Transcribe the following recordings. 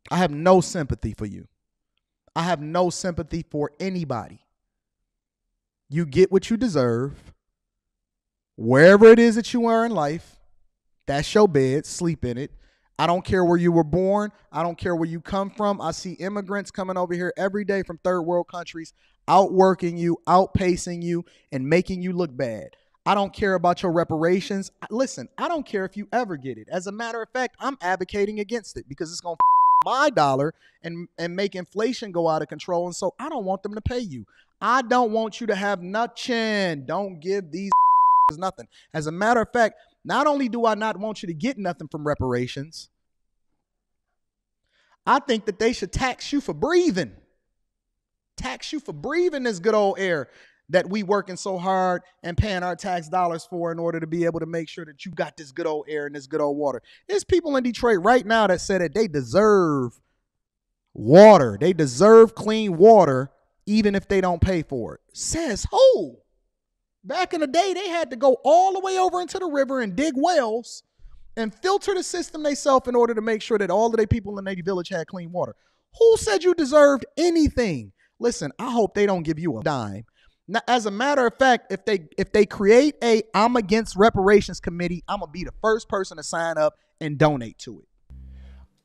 I have no sympathy for you. I have no sympathy for anybody. You get what you deserve. Wherever it is that you are in life, that's your bed. Sleep in it. I don't care where you were born. I don't care where you come from. I see immigrants coming over here every day from third world countries, outworking you, outpacing you, and making you look bad. I don't care about your reparations. Listen, I don't care if you ever get it. As a matter of fact, I'm advocating against it because it's going to my dollar and make inflation go out of control. And so I don't want them to pay you. I don't want you to have nothing. Don't give these nothing. As a matter of fact, not only do I not want you to get nothing from reparations, I think that they should tax you for breathing. Tax you for breathing this good old air that we working so hard and paying our tax dollars for in order to be able to make sure that you got this good old air and this good old water. There's people in Detroit right now that say that they deserve water. They deserve clean water even if they don't pay for it. Says who? Back in the day, they had to go all the way over into the river and dig wells and filter the system themselves in order to make sure that all of the people in their village had clean water. Who said you deserved anything? Listen, I hope they don't give you a dime. Now, as a matter of fact, if they create a I'm against reparations committee, I'm going to be the first person to sign up and donate to it.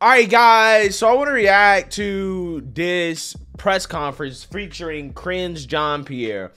All right, guys, so I want to react to this press conference featuring Karine Jean-Pierre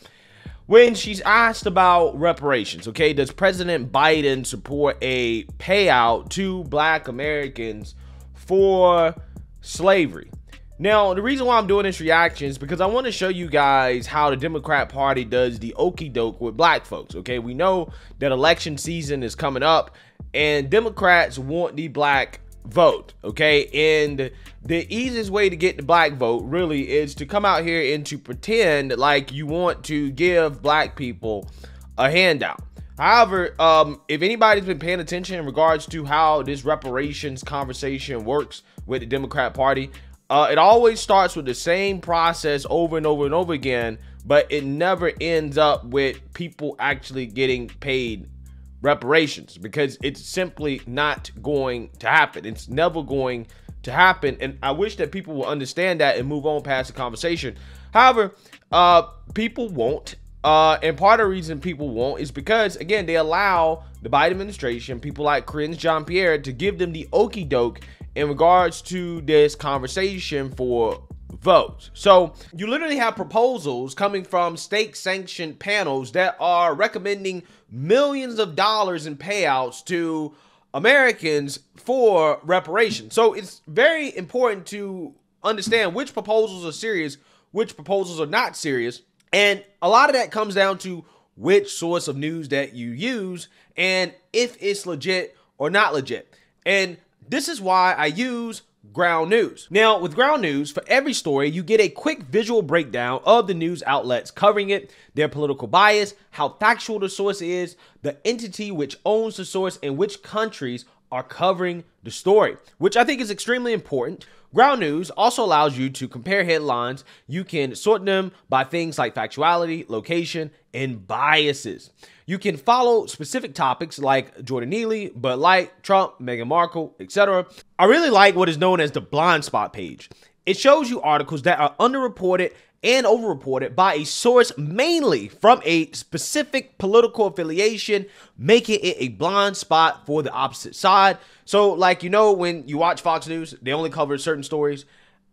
when she's asked about reparations. Okay, does President Biden support a payout to Black Americans for slavery? Now, the reason why I'm doing this reaction is because I want to show you guys how the Democrat Party does the okey doke with black folks. Okay, we know that election season is coming up and Democrats want the black vote. Okay, and the easiest way to get the black vote really is to come out here and to pretend like you want to give black people a handout. However, if anybody's been paying attention in regards to how this reparations conversation works with the Democrat Party, it always starts with the same process over and over and over again, but it never ends up with people actually getting paid reparations because it's simply not going to happen. It's never going to happen. And I wish that people will understand that and move on past the conversation. However, people won't. And part of the reason people won't is because, again, they allow the Biden administration, people like Karine Jean-Pierre, to give them the okey doke in regards to this conversation for votes. So you literally have proposals coming from state-sanctioned panels that are recommending millions of dollars in payouts to Americans for reparations. So it's very important to understand which proposals are serious, which proposals are not serious. And a lot of that comes down to which source of news that you use and if it's legit or not legit. And this is why I use Ground News. Now, with Ground News, for every story, you get a quick visual breakdown of the news outlets covering it, their political bias, how factual the source is, the entity which owns the source, and which countries are covering the story, which I think is extremely important. Ground News also allows you to compare headlines. You can sort them by things like factuality, location, and biases. You can follow specific topics like Jordan Neely, Bud Light, Trump, Meghan Markle, etc. I really like what is known as the blind spot page. It shows you articles that are underreported and overreported by a source mainly from a specific political affiliation, making it a blind spot for the opposite side. So, like, you know, when you watch Fox News, they only cover certain stories,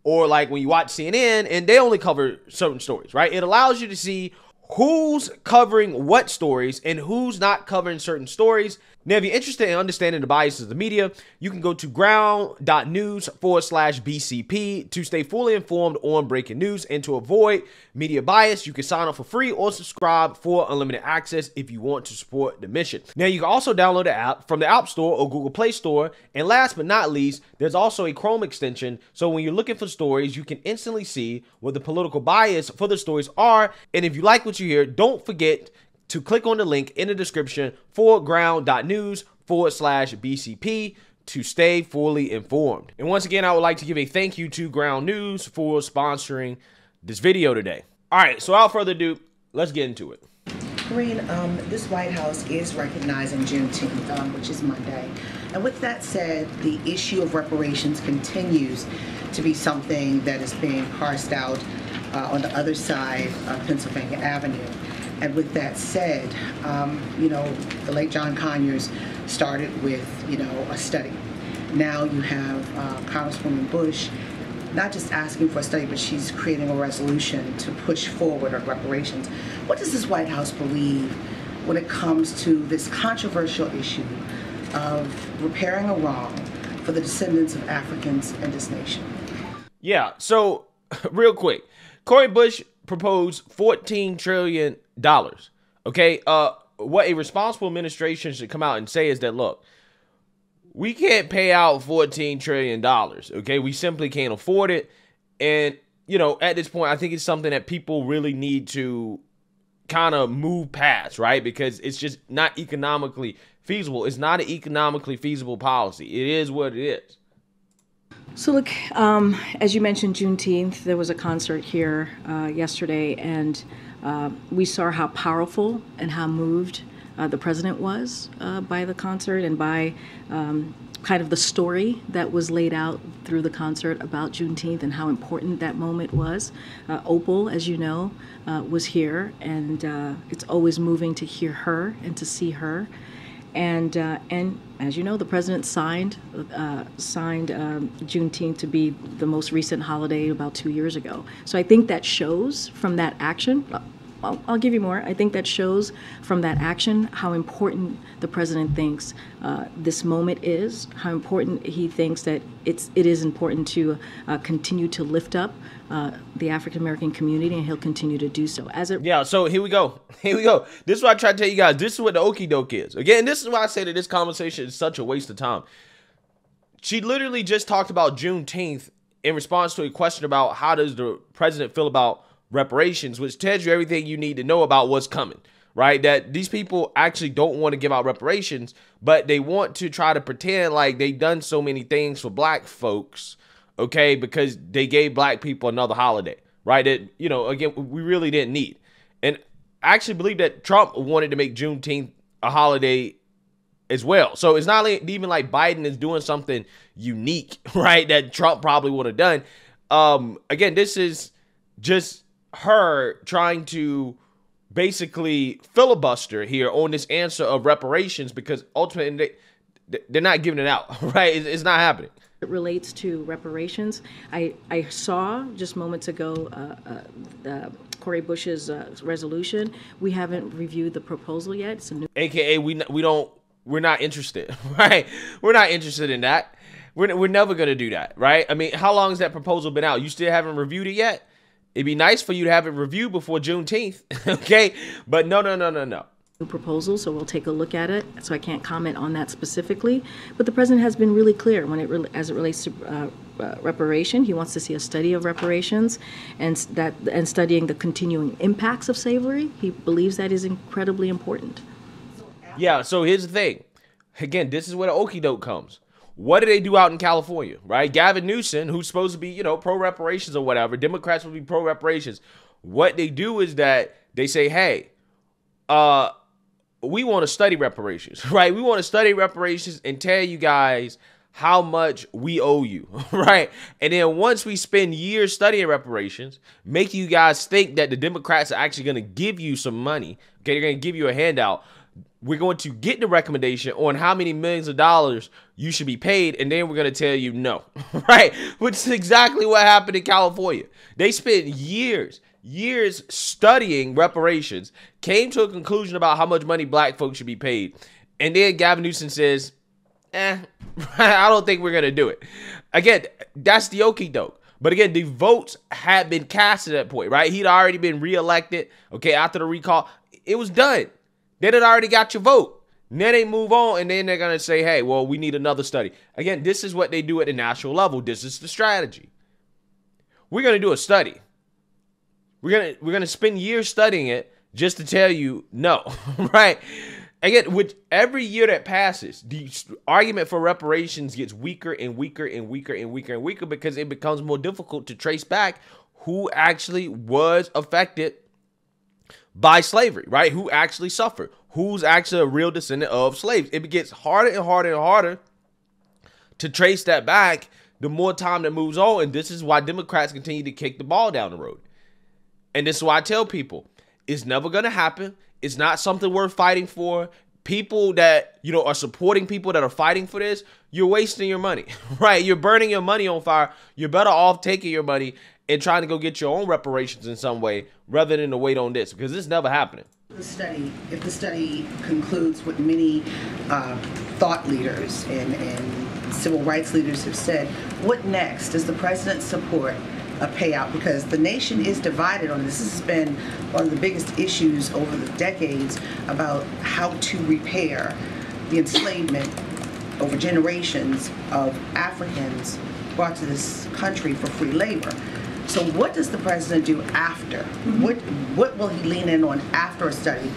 or like when you watch CNN and they only cover certain stories, right? It allows you to see who's covering what stories and who's not covering certain stories. Now, if you're interested in understanding the biases of the media, you can go to ground.news/BCP to stay fully informed on breaking news. And to avoid media bias, you can sign up for free or subscribe for unlimited access if you want to support the mission. Now, you can also download the app from the App Store or Google Play Store. And last but not least, there's also a Chrome extension. So when you're looking for stories, you can instantly see what the political bias for the stories are. And if you like what you hear, don't forget to click on the link in the description for ground.news/BCP to stay fully informed. And once again, I would like to give a thank you to Ground News for sponsoring this video today. All right, so without further ado, let's get into it. Karine, this White House is recognizing Juneteenth, which is Monday. And with that said, the issue of reparations continues to be something that is being parsed out on the other side of Pennsylvania Avenue. And with that said, the late John Conyers started with, a study. Now you have Congresswoman Bush not just asking for a study, but she's creating a resolution to push forward on reparations. What does this White House believe when it comes to this controversial issue of repairing a wrong for the descendants of Africans in this nation? Yeah, so real quick, Cori Bush proposed $14 trillion. Okay, what a responsible administration should come out and say is that, look, we can't pay out $14 trillion, okay? We simply can't afford it. And, at this point, I think it's something that people really need to kind of move past, right? Because it's just not economically feasible. It's not an economically feasible policy. It is what it is. So look, as you mentioned, Juneteenth, there was a concert here yesterday, and we saw how powerful and how moved the president was by the concert and by kind of the story that was laid out through the concert about Juneteenth and how important that moment was. Opal, as you know, was here, and it's always moving to hear her and to see her. And as you know, the president signed Juneteenth to be the most recent holiday about 2 years ago. So I think that shows from that action. I'll give you more. I think that shows from that action how important the president thinks this moment is, how important he thinks that it is important to continue to lift up the African American community, and he'll continue to do so. So here we go. This is what I try to tell you guys. This is what the OKIE is. Again, this is why I say that this conversation is such a waste of time. She literally just talked about Juneteenth in response to a question about how does the president feel about reparations, which tells you everything you need to know about what's coming, right? That these people actually don't want to give out reparations, but they want to try to pretend like they've done so many things for black folks, okay, because they gave black people another holiday, right? That, again, we really didn't need. And I actually believe that Trump wanted to make Juneteenth a holiday as well. So it's not even like Biden is doing something unique, right, that Trump probably would have done. Again, this is just her trying to basically filibuster here on this answer of reparations, because ultimately they're not giving it out, right? It's not happening. It relates to reparations. I saw just moments ago Cori Bush's resolution. We haven't reviewed the proposal yet. It's a new AKA we're not interested, right? We're not interested in that. We're never going to do that, right? I mean, how long has that proposal been out? You still haven't reviewed it yet? It'd be nice for you to have it reviewed before Juneteenth, okay? But no. New proposal, so we'll take a look at it. So I can't comment on that specifically. But the president has been really clear as it relates to reparation. He wants to see a study of reparations and studying the continuing impacts of slavery. He believes that is incredibly important. Yeah, so here's the thing. Again, this is where the okie-doke comes. What do they do out in California, right? Gavin Newsom, who's supposed to be, pro-reparations or whatever, Democrats will be pro-reparations. What they do is that they say, hey, we want to study reparations, right? We want to study reparations and tell you guys how much we owe you, right? And then once we spend years studying reparations, make you guys think that the Democrats are actually going to give you some money, okay? They're going to give you a handout. We're going to get the recommendation on how many millions of dollars you should be paid, and then we're going to tell you no, right? Which is exactly what happened in California. They spent years studying reparations, came to a conclusion about how much money black folks should be paid, and then Gavin Newsom says, I don't think we're going to do it. Again, that's the okie-doke. But again, the votes had been cast at that point, right? He'd already been reelected, okay, after the recall. It was done. They had already got your vote. Then they move on, and then they're going to say, hey, well, we need another study. Again, this is what they do at the national level. This is the strategy. We're going to do a study. We're going to spend years studying it just to tell you no, right? Again, with every year that passes, the argument for reparations gets weaker and weaker and weaker and weaker and weaker because it becomes more difficult to trace back who actually was affected by slavery, right? Who actually suffered? Who's actually a real descendant of slaves? It gets harder and harder and harder to trace that back, the more time that moves on. And this is why Democrats continue to kick the ball down the road. And this is why I tell people, it's never going to happen. It's not something worth fighting for. People that, you know, are supporting people that are fighting for this, you're wasting your money, right? You're burning your money on fire. You're better off taking your money and trying to go get your own reparations in some way rather than to wait on this, because it's never happening. If the study concludes what many thought leaders and civil rights leaders have said, what next? Does the president support a payout? Because the nation is divided on this. This has been one of the biggest issues over the decades about how to repair the enslavement over generations of Africans brought to this country for free labor. So what does the president do after? What will he lean in on after a study,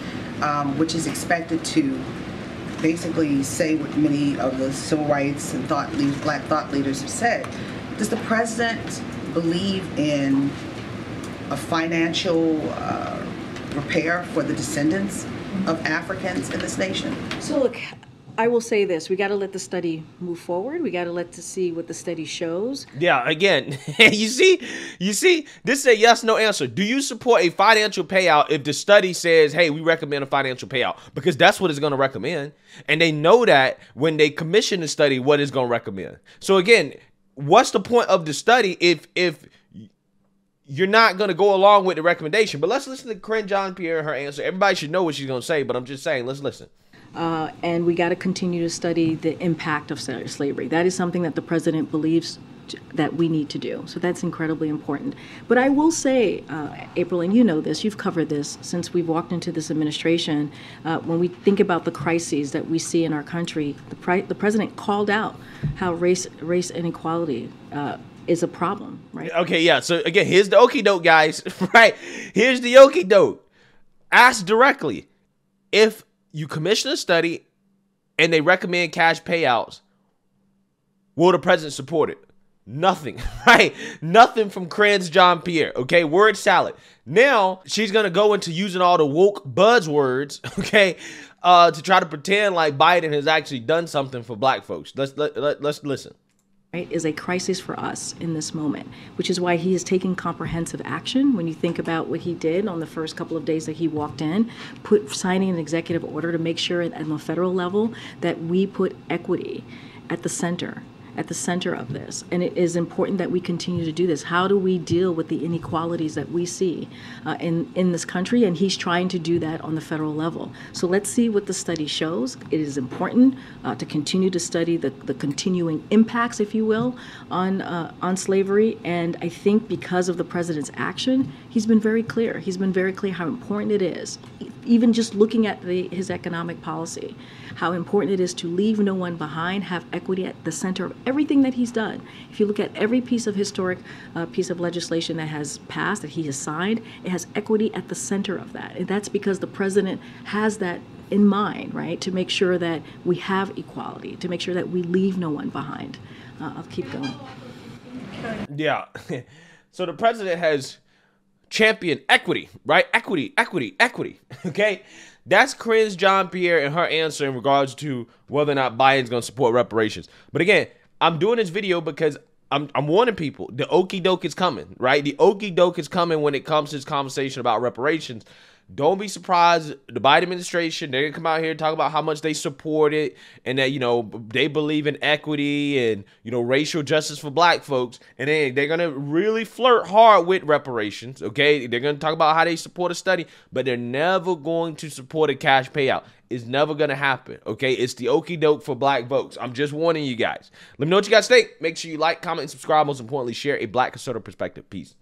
which is expected to basically say what many of the civil rights and black thought leaders have said? Does the president believe in a financial repair for the descendants of Africans in this nation? So look, I will say this: we got to let the study move forward. We got to see what the study shows. Yeah, again, you see, this is a yes/no answer. Do you support a financial payout if the study says, "Hey, we recommend a financial payout"? Because that's what it's going to recommend, and they know that when they commission the study, what it's going to recommend. So again, what's the point of the study if you're not going to go along with the recommendation? But let's listen to Karine Jean-Pierre and her answer. Everybody should know what she's going to say, but I'm just saying, let's listen. And we got to continue to study the impact of slavery. That is something that the president believes that we need to do. So that's incredibly important. But I will say, April, and you know this, you've covered this since we've walked into this administration, when we think about the crises that we see in our country, the president called out how race inequality is a problem, right? Okay, yeah. So again, here's the okie doke, guys. Right? Here's the okie doke. Ask directly, if you commission a study and they recommend cash payouts, will the president support it? Nothing, right? Nothing from Karine Jean-Pierre, okay? Word salad. Now, she's going to go into using all the woke buzzwords, okay, to try to pretend like Biden has actually done something for black folks. Let's listen. Right, is a crisis for us in this moment, which is why he is taking comprehensive action. When you think about what he did on the first couple of days that he walked in, signing an executive order to make sure at the federal level that we put equity at the center of this. And it is important that we continue to do this. How do we deal with the inequalities that we see in this country? And he's trying to do that on the federal level. So let's see what the study shows. It is important to continue to study the continuing impacts, if you will, on slavery. And I think because of the president's action, he's been very clear. He's been very clear how important it is, even just looking at his economic policy, how important it is to leave no one behind, have equity at the center of everything that he's done. If you look at every piece of historic piece of legislation that has passed, that he has signed, it has equity at the center of that. And that's because the president has that in mind, right, to make sure that we have equality, to make sure that we leave no one behind. I'll keep going. Yeah. So the president has championed equity, right? Equity. Okay? That's Karine Jean-Pierre and her answer in regards to whether or not Biden's going to support reparations. But again, I'm doing this video because I'm warning people. The okie doke is coming, right? The okie doke is coming when it comes to this conversation about reparations. Don't be surprised. The Biden administration, they're going to come out here and talk about how much they support it and that, you know, they believe in equity and, you know, racial justice for black folks. And then they're going to really flirt hard with reparations, okay? They're going to talk about how they support a study, but they're never going to support a cash payout. It's never going to happen, okay? It's the okie doke for black folks. I'm just warning you guys. Let me know what you guys think. Make sure you like, comment, and subscribe. Most importantly, share a black conservative perspective. Peace.